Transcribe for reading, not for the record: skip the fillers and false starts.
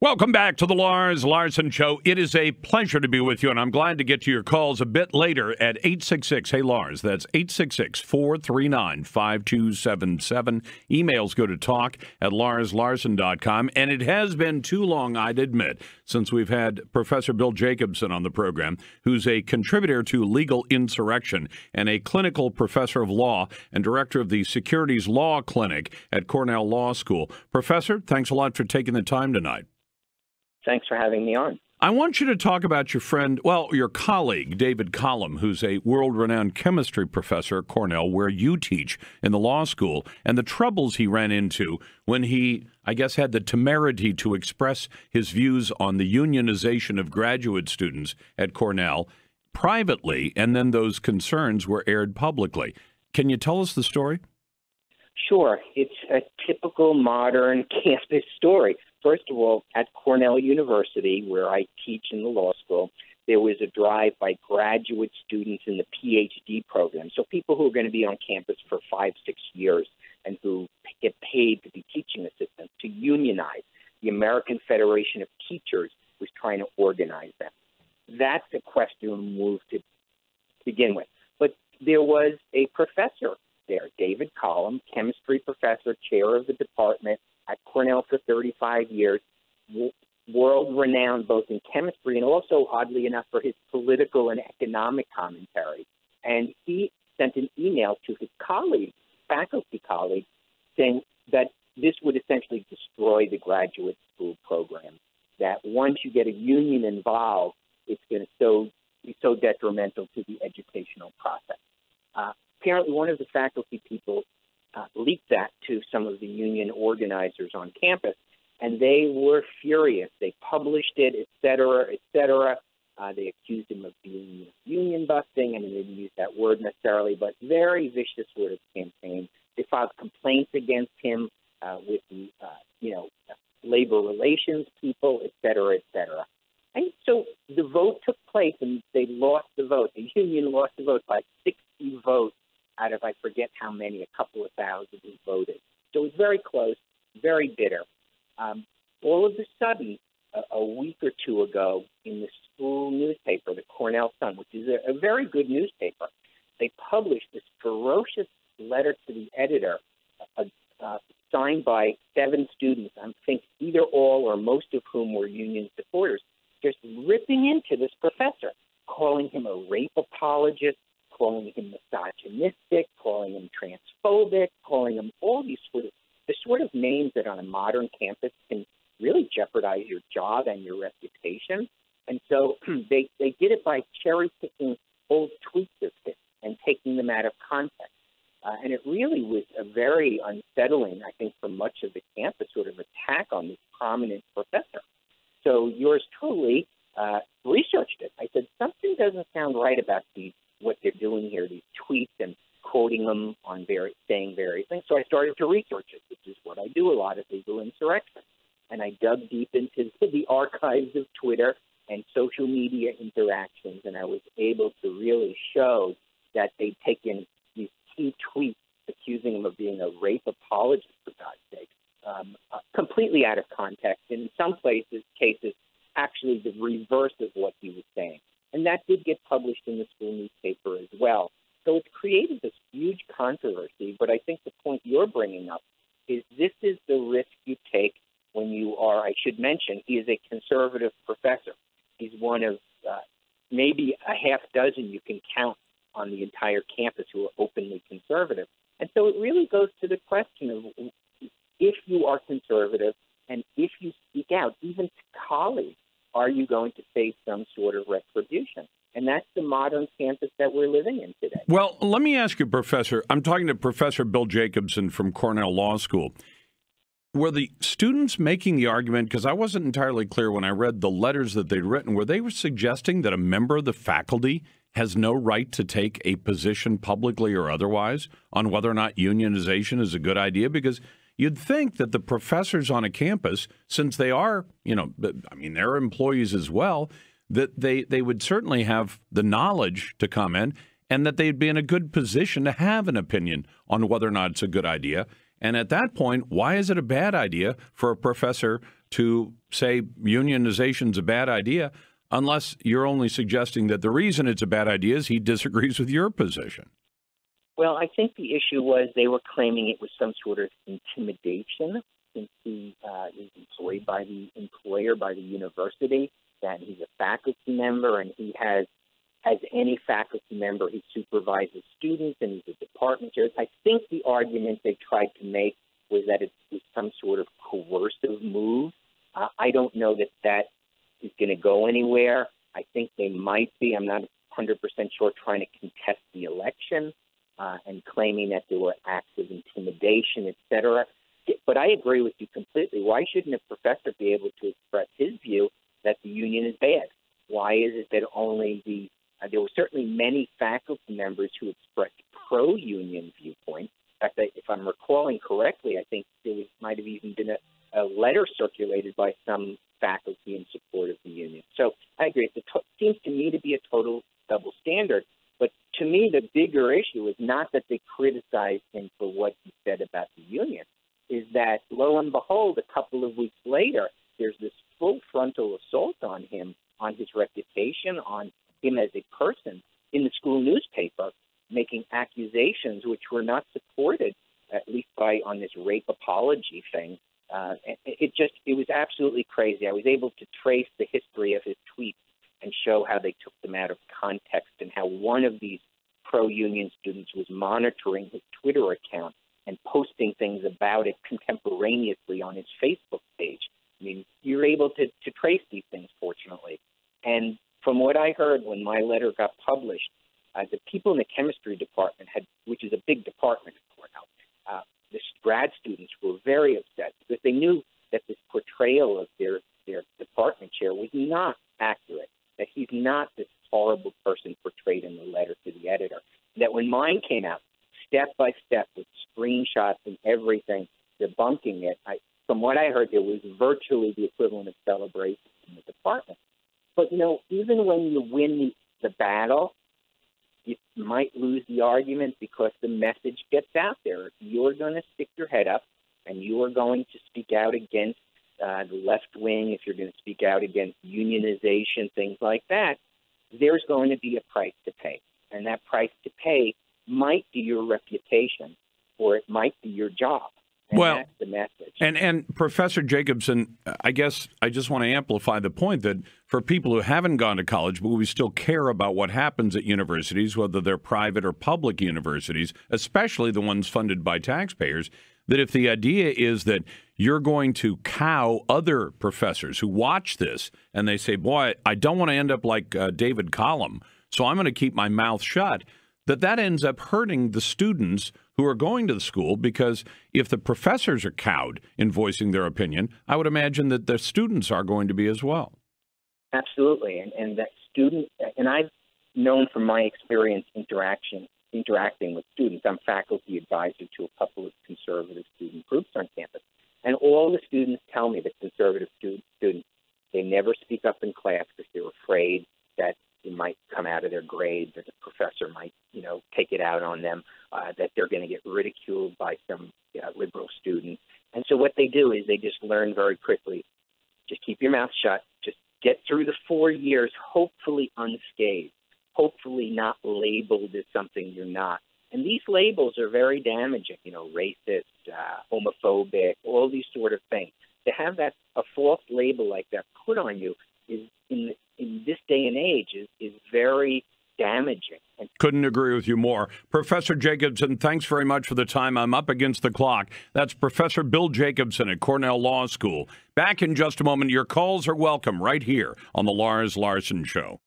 Welcome back to the Lars Larson Show. It is a pleasure to be with you, and I'm glad to get to your calls a bit later at 866. Hey, Lars, that's 866-439-5277. Emails go to talk@larslarson.com, and it has been too long, I'd admit, since we've had Professor Bill Jacobson on the program, who's a contributor to Legal Insurrection and a clinical professor of law and director of the Securities Law Clinic at Cornell Law School. Professor, thanks a lot for taking the time tonight. Thanks for having me on. I want you to talk about your friend, your colleague, David Collum, who's a world-renowned chemistry professor at Cornell, where you teach in the law school, and the troubles he ran into when he, I guess, had the temerity to express his views on the unionization of graduate students at Cornell privately, and then those concerns were aired publicly. Can you tell us the story? Sure. It's a typical modern campus story. First of all, at Cornell University, where I teach in the law school, there was a drive by graduate students in the PhD program. So people who are going to be on campus for 5-6 years and who get paid to be teaching assistants to unionize. The American Federation of Teachers was trying to organize them. That's a question moved to begin with. But there was a professor there, David Collum, chemistry professor, chair of the department at Cornell for 35 years, world-renowned both in chemistry and also, oddly enough, for his political and economic commentary. And he sent an email to his colleagues, faculty colleagues, saying that this would essentially destroy the graduate school program, that once you get a union involved, it's going to be so detrimental to the educational process. Apparently, one of the faculty people leaked that to some of the union organizers on campus, and they were furious. They published it, et cetera, et cetera. They accused him of being union busting. I mean, they didn't use that word necessarily, but very vicious sort of campaign. They filed complaints against him with the, labor relations people, et cetera, et cetera. And so the vote took place, and they lost the vote. The union lost the vote by 60 votes out of, I forget how many, a couple of thousand who voted. So it was very close, very bitter. All of a sudden, a week or two ago, in the school newspaper, the Cornell Sun, which is a very good newspaper, they published this ferocious letter to the editor, signed by 7 students, I think either all or most of whom were union supporters, just ripping into this professor, calling him a rape apologist, calling him misogynistic, calling him transphobic, calling him all these sort of names that on a modern campus can really jeopardize your job and your reputation. And so they did it by cherry-picking old tweets of his and taking them out of context. And it really was a very unsettling, I think, for much of the campus sort of attack on this prominent professor. So yours truly researched it. I said, something doesn't sound right about what they're doing here, these tweets and quoting them on saying various things. So I started to research it, which is what I do a lot of legal insurrection. And I dug deep into the archives of Twitter and social media interactions, and I was able to really show that they'd taken these key tweets accusing him of being a rape apologist, for God's sake, completely out of context, and in some cases, actually the reverse of what he was saying. And that did get published in the school newspaper as well. So it's created this huge controversy, but I think the point you're bringing up is this is the risk you take when you are, I should mention, he is a conservative professor. He's one of maybe a half dozen you can count on the entire campus who are openly conservative. And so it really goes to the question of if you are conservative and if you speak out, even to colleagues, are you going to face some sort of retribution? And that's the modern campus that we're living in today. Well, let me ask you, Professor. I'm talking to Professor Bill Jacobson from Cornell Law School. Were the students making the argument, because I wasn't entirely clear when I read the letters that they'd written, were they suggesting that a member of the faculty has no right to take a position publicly or otherwise on whether or not unionization is a good idea? Because you'd think that the professors on a campus, since they are, they're employees as well, that they would certainly have the knowledge to comment and that they'd be in a good position to have an opinion on whether or not it's a good idea. And at that point, why is it a bad idea for a professor to say unionization is a bad idea, unless you're only suggesting that the reason it's a bad idea is he disagrees with your position. Well, I think the issue was they were claiming it was some sort of intimidation since he is employed by the employer, by the university, that he's a faculty member and he has, as any faculty member, he supervises students and he's a department chair. I think the argument they tried to make was that it was some sort of coercive move. I don't know that that is going to go anywhere. I think they might be, I'm not 100% sure, trying to contest the election and claiming that there were acts of intimidation, et cetera. But I agree with you completely. Why shouldn't a professor be able to express his view that the union is bad? Why is it that only there were certainly many faculty members who expressed pro-union viewpoints. In fact, if I'm recalling correctly, I think there might have even been a letter circulated by some faculty in support of the union. So I agree. It seems to me to be a total double standard. But to me, the bigger issue is not that they criticized him for what he said about the union, is that, lo and behold, a couple of weeks later, there's this full frontal assault on him, on his reputation, on him as a person in the school newspaper, making accusations which were not supported, at least on this rape apology thing. It was absolutely crazy. I was able to trace the history of his tweets and show how they took them out of context and how one of these pro-union students was monitoring his Twitter account and posting things about it contemporaneously on his Facebook page. I mean, you're able to trace these things, fortunately. And from what I heard when my letter got published, the people in the chemistry department which is a big department at Cornell, the grad students were very upset because they knew that this portrayal of their department chair was not accurate, that he's not this horrible person portrayed in the letter to the editor. That when mine came out, step by step, with screenshots and everything, debunking it, from what I heard, there was virtually the equivalent of celebration in the department. But, even when you win the battle, you might lose the argument because the message gets out there. If you're going to stick your head up and you are going to speak out against the left wing, if you're going to speak out against unionization, things like that, there's going to be a price to pay. And that price to pay might be your reputation or it might be your job. And that's the message. And Professor Jacobson, I guess I just want to amplify the point that for people who haven't gone to college, but we still care about what happens at universities, whether they're private or public universities, especially the ones funded by taxpayers, that if the idea is that you're going to cow other professors who watch this and they say, boy, I don't want to end up like David Collum, so I'm going to keep my mouth shut, that ends up hurting the students who are going to the school, because if the professors are cowed in voicing their opinion, I would imagine that the students are going to be as well. Absolutely. And that student, and I've known from my experience interacting with students, I'm faculty advisor to a couple of conservative student groups on campus, and all the students tell me that conservative students, they never speak up in class because they're afraid that it might come out of their grades, that the professor might, take it out on them, that they're going to get ridiculed by some liberal student. And so what they do is they just learn very quickly, just keep your mouth shut, just get through the 4 years, hopefully unscathed, hopefully not labeled as something you're not. And these labels are very damaging, racist, homophobic, all these sort of things. To have a false label like that put on you is in this day and age is very damaging. Couldn't agree with you more. Professor Jacobson, thanks very much for the time. I'm up against the clock. That's Professor Bill Jacobson at Cornell Law School. Back in just a moment. Your calls are welcome right here on the Lars Larson Show.